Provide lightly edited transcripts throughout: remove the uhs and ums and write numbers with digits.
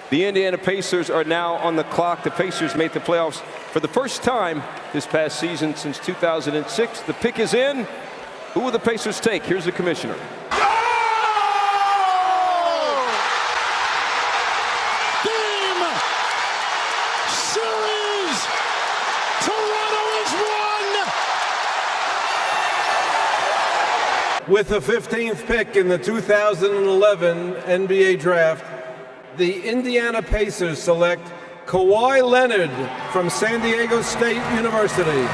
The Indiana Pacers are now on the clock. The Pacers made the playoffs for the first time this past season since 2006. The pick is in. Who will the Pacers take? Here's the commissioner. Game! Series! Toronto is won! With the 15th pick in the 2011 NBA Draft, the Indiana Pacers select Kawhi Leonard from San Diego State University.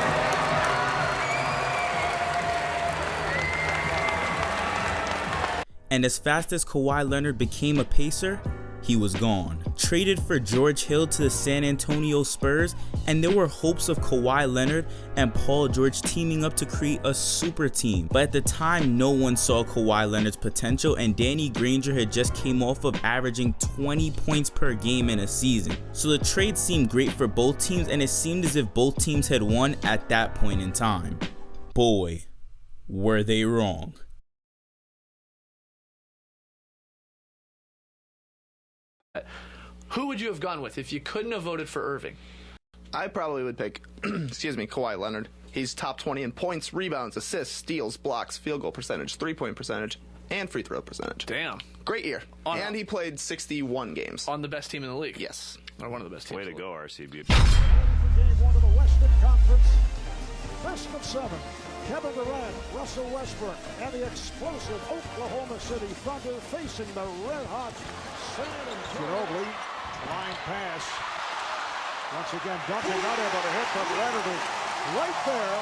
And as fast as Kawhi Leonard became a Pacer, he was gone. Traded for George Hill to the San Antonio Spurs, and there were hopes of Kawhi Leonard and Paul George teaming up to create a super team. But at the time, no one saw Kawhi Leonard's potential, and Danny Granger had just came off of averaging 20 points per game in a season. So the trade seemed great for both teams, and it seemed as if both teams had won at that point in time. Boy, were they wrong. Who would you have gone with if you couldn't have voted for Irving? I probably would pick, Kawhi Leonard. He's top 20 in points, rebounds, assists, steals, blocks, field goal percentage, three-point percentage, and free throw percentage. Damn. Great year. And he played 61 games. On the best team in the league? Yes. Or one of the best teams. Way to go, RCB. For game one of the Western Conference. Best of 7. Kevin Durant, Russell Westbrook, and the explosive Oklahoma City Thunder facing the red-hot San Antonio. Ginobili, line pass. Once again, Duncan not able to hit, but Leonard is right there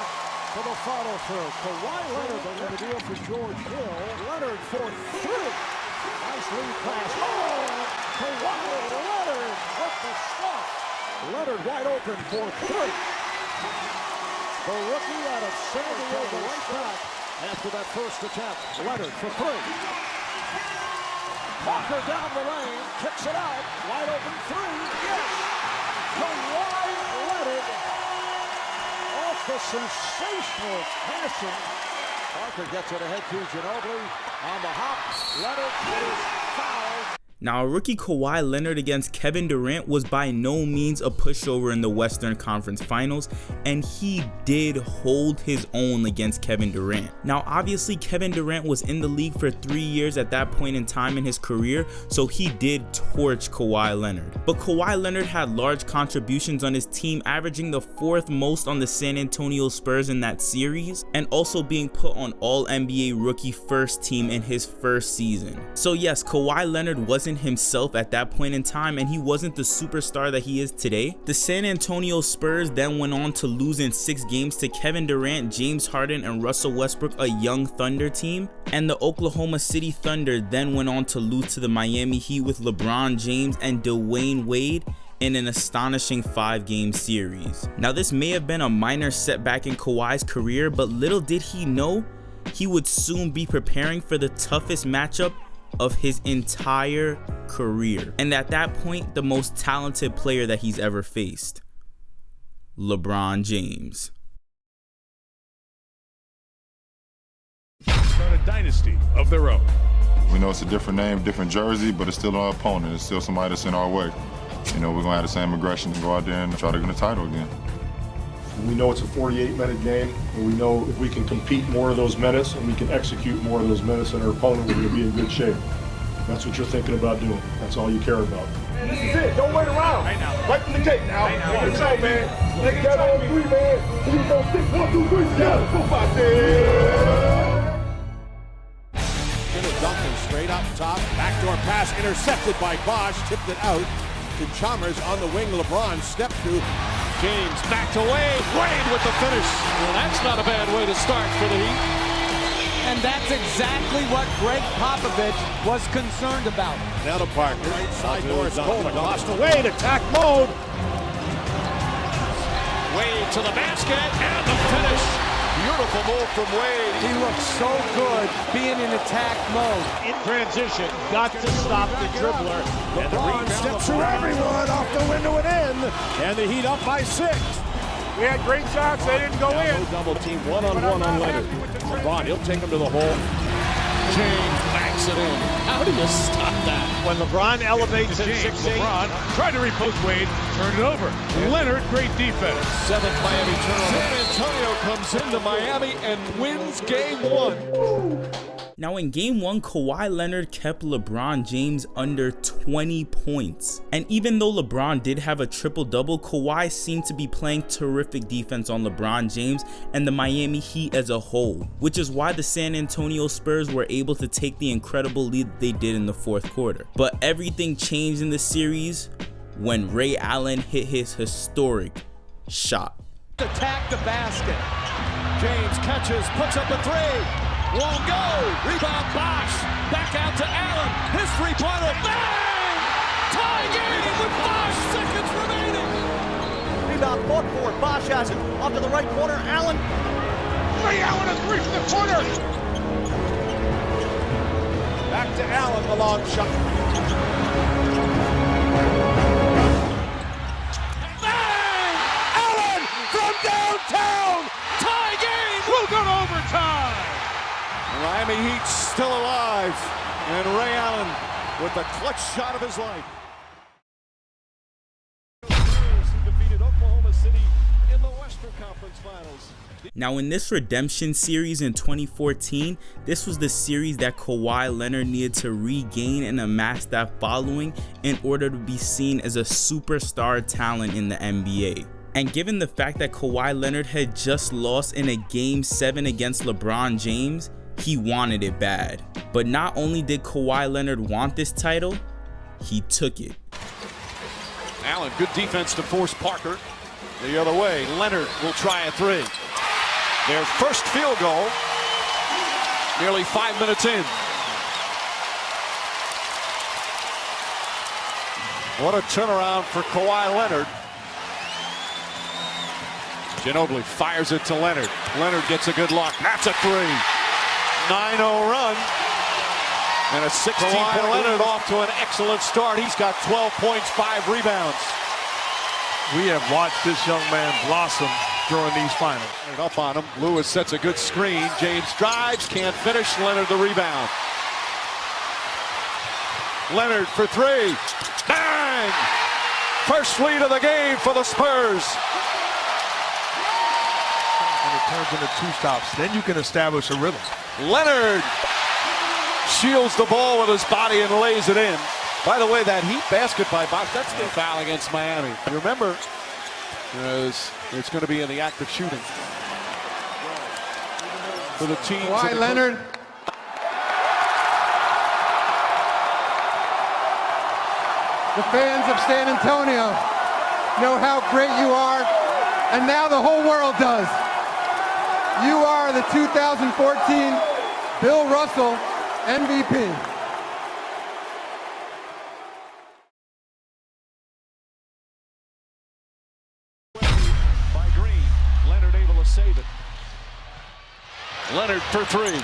for the follow-through. Kawhi Leonard, the deal for George Hill. Leonard for 3. Nice lead pass. Oh, Kawhi Leonard with the stop. Leonard wide open for 3. The rookie out of San Diego right back after that first attempt. Leonard for 3. Walker down the lane, kicks it out, wide open 3. Yes! Kawhi Leonard off the sensational passing. Parker gets it ahead to Ginobili on the hop. Leonard is fouled. Now, rookie Kawhi Leonard against Kevin Durant was by no means a pushover in the Western Conference Finals, and he did hold his own against Kevin Durant. Now, obviously, Kevin Durant was in the league for 3 years at that point in time in his career, so he did torch Kawhi Leonard. But Kawhi Leonard had large contributions on his team, averaging the 4th most on the San Antonio Spurs in that series, and also being put on All-NBA Rookie First Team in his first season. So yes, Kawhi Leonard wasn't himself at that point in time, and he wasn't the superstar that he is today. The San Antonio Spurs then went on to lose in 6 games to Kevin Durant, James Harden, and Russell Westbrook, a young Thunder team. And the Oklahoma City Thunder then went on to lose to the Miami Heat with LeBron James and Dwayne Wade in an astonishing 5-game series. Now, this may have been a minor setback in Kawhi's career, but little did he know he would soon be preparing for the toughest matchup of his entire career, and at that point, the most talented player that he's ever faced, LeBron James. Start a dynasty of their own. We know it's a different name, different jersey, but it's still our opponent. It's still somebody that's in our way. You know, we're going to have the same aggression and go out there and try to win the title again. We know it's a 48-minute game, and we know if we can compete more of those minutes and we can execute more of those minutes than our opponent, we're going to be in good shape. That's what you're thinking about doing. That's all you care about. Man, this is it. Don't wait around. Right from the gate now. Let's go, man. Let's get on 3, man. 3, 4, 6, 1, 2, 3. Yeah, go back there. Duncan straight up top. Backdoor pass intercepted by Bosch. Tipped it out to Chalmers on the wing. LeBron step through. James back to Wade. Wade with the finish. Well, that's not a bad way to start for the Heat. And that's exactly what Greg Popovich was concerned about. Now to Parker. Right side door is cold. Across the Wade. Attack mode. Wade to the basket. And the finish. Beautiful move from Wade. He looks so good being in attack mode. In transition. Got to stop the dribbler. And the rebound steps through everyone off the window and in. And the Heat up by 6. We had great shots. They didn't go in. Double team one-on-one on Leonard. LeBron, he'll take him to the hole. James back banks it in. How do you stop that? When LeBron elevates at 6'8", LeBron tried to repost Wade, turned it over. Leonard, great defense. 7th Miami turnover. San Antonio comes into Miami and wins game 1. Now in game 1, Kawhi Leonard kept LeBron James under 20 points. And even though LeBron did have a triple-double, Kawhi seemed to be playing terrific defense on LeBron James and the Miami Heat as a whole, which is why the San Antonio Spurs were able to take the incredible lead they did in the 4th quarter. But everything changed in the series when Ray Allen hit his historic shot. Attack the basket. James catches, puts up a 3. Won't go. Rebound Bosh. Back out to Allen. His three-pointer. Bang! Tie game with 5 seconds remaining. Rebound fought for. Bosh has it. Off to the right corner. Allen. Ray Allen has reached the corner. Back to Allen, the long shot. Bang! Allen from downtown. Tie game. We'll go to overtime. Miami Heat still alive, and Ray Allen with the clutch shot of his life. Defeated Oklahoma City in the Western Conference Finals. Now in this redemption series in 2014, this was the series that Kawhi Leonard needed to regain and amass that following in order to be seen as a superstar talent in the NBA. And given the fact that Kawhi Leonard had just lost in a Game 7 against LeBron James, he wanted it bad. But not only did Kawhi Leonard want this title, he took it. Allen, good defense to force Parker the other way. Leonard will try a 3. Their first field goal, nearly 5 minutes in. What a turnaround for Kawhi Leonard. Ginobili fires it to Leonard. Leonard gets a good look. That's a 3. 9-0 run. And a 16-point Leonard off to an excellent start. He's got 12 points, 5 rebounds. We have watched this young man blossom during these finals. And up on him. Lewis sets a good screen. James drives, can't finish. Leonard the rebound. Leonard for 3. Bang! First lead of the game for the Spurs. And it turns into 2 stops. Then you can establish a rhythm. Leonard shields the ball with his body and lays it in. By the way, that Heat basket by Bosh, that's the foul against Miami. You remember, it's going to be in the act of shooting. For the team. Kawhi Leonard. The fans of San Antonio know how great you are, and now the whole world does. You are the 2014 Bill Russell MVP. By Green, Leonard able to save it. Leonard for 3.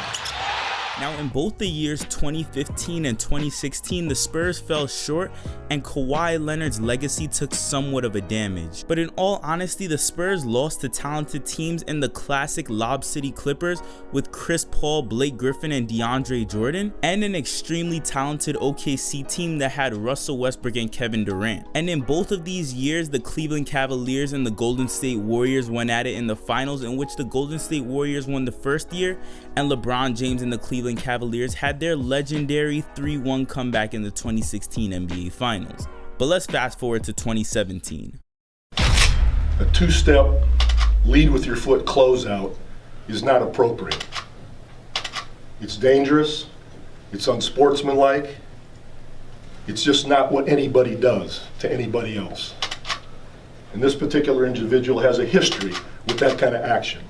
Now in both the years 2015 and 2016, the Spurs fell short and Kawhi Leonard's legacy took somewhat of a damage. But in all honesty, the Spurs lost to talented teams in the classic Lob City Clippers with Chris Paul, Blake Griffin, and DeAndre Jordan, and an extremely talented OKC team that had Russell Westbrook and Kevin Durant. And in both of these years, the Cleveland Cavaliers and the Golden State Warriors went at it in the finals, in which the Golden State Warriors won the first year and LeBron James and the Cleveland Cavaliers had their legendary 3-1 comeback in the 2016 NBA Finals. But let's fast forward to 2017. A two-step lead with your foot closeout is not appropriate. It's dangerous, it's unsportsmanlike, it's just not what anybody does to anybody else. And this particular individual has a history with that kind of action.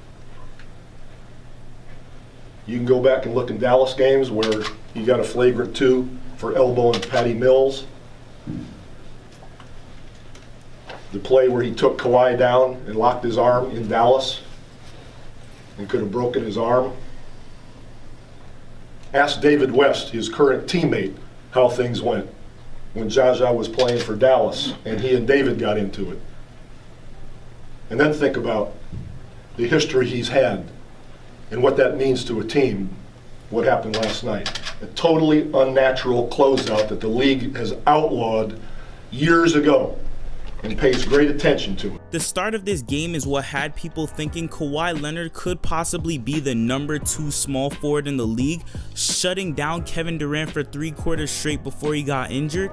You can go back and look in Dallas games where he got a flagrant 2 for elbowing Patty Mills. The play where he took Kawhi down and locked his arm in Dallas and could have broken his arm. Ask David West, his current teammate, how things went when Jaja was playing for Dallas and he and David got into it. And then think about the history he's had and what that means to a team, what happened last night. a totally unnatural closeout that the league has outlawed years ago and pays great attention to it. The start of this game is what had people thinking Kawhi Leonard could possibly be the #2 small forward in the league, shutting down Kevin Durant for 3 quarters straight before he got injured,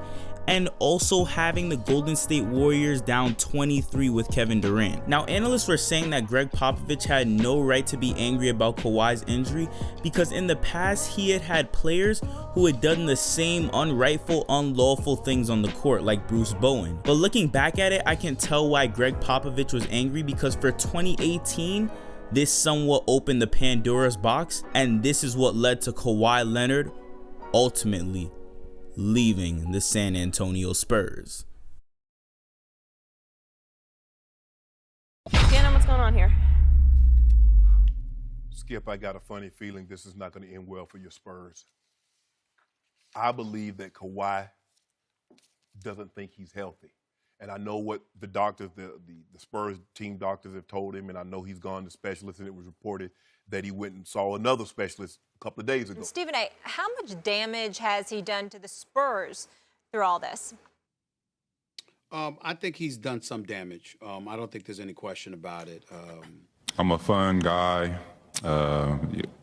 and also having the Golden State Warriors down 23 with Kevin Durant. Now, analysts were saying that Greg Popovich had no right to be angry about Kawhi's injury because in the past he had had players who had done the same unrightful, unlawful things on the court, like Bruce Bowen. But looking back at it, I can tell why Greg Popovich was angry, because for 2018, this somewhat opened the Pandora's box, and this is what led to Kawhi Leonard ultimately leaving the San Antonio Spurs. Gannon, what's going on here? Skip, I got a funny feeling this is not going to end well for your Spurs. I believe that Kawhi doesn't think he's healthy. And I know what the doctors, the Spurs team doctors have told him, and I know he's gone to specialists, and it was reported that he went and saw another specialist a couple of days ago. Stephen A., how much damage has he done to the Spurs through all this? I think he's done some damage. I don't think there's any question about it. I'm a fun guy.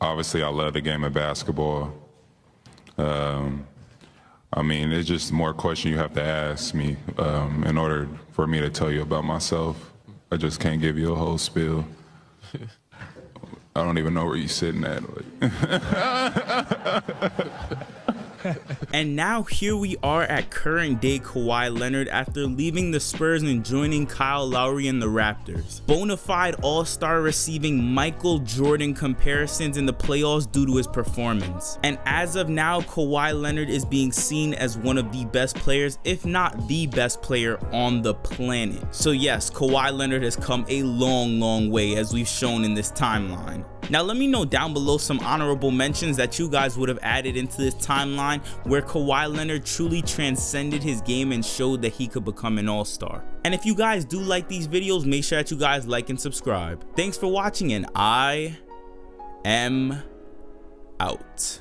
Obviously, I love the game of basketball. I mean, it's just more questions you have to ask me in order for me to tell you about myself. I just can't give you a whole spiel. I don't even know where you're sitting at. And now here we are at current day Kawhi Leonard after leaving the Spurs and joining Kyle Lowry and the Raptors. Bonafide all-star receiving Michael Jordan comparisons in the playoffs due to his performance. And as of now, Kawhi Leonard is being seen as one of the best players, if not the best player on the planet. So yes, Kawhi Leonard has come a long way, as we've shown in this timeline. Now let me know down below some honorable mentions that you guys would have added into this timeline where Kawhi Leonard truly transcended his game and showed that he could become an all-star. And if you guys do like these videos, make sure that you guys like and subscribe. Thanks for watching, and I am out.